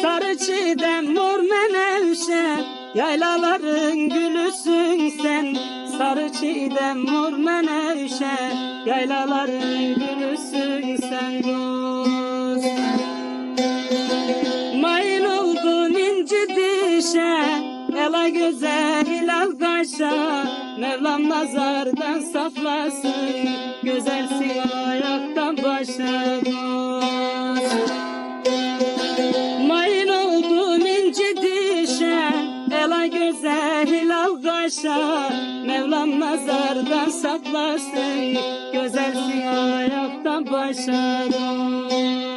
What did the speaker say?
Sarı çiğdem mor menevşe, yaylaların gülüsün sen. Sarı çiğdem mor menevşe, yaylaların gülüsün sen dost. Mayın oldun inci dişe, ela göze hilal kaşa. Mevlam nazardan saklasın, güzelsin ayaktan başa dost. Mayın oldun inci dişe, ela göze hilal kaşa. Mevlam nazardan saklasın, güzelsin ayaktan başa dost.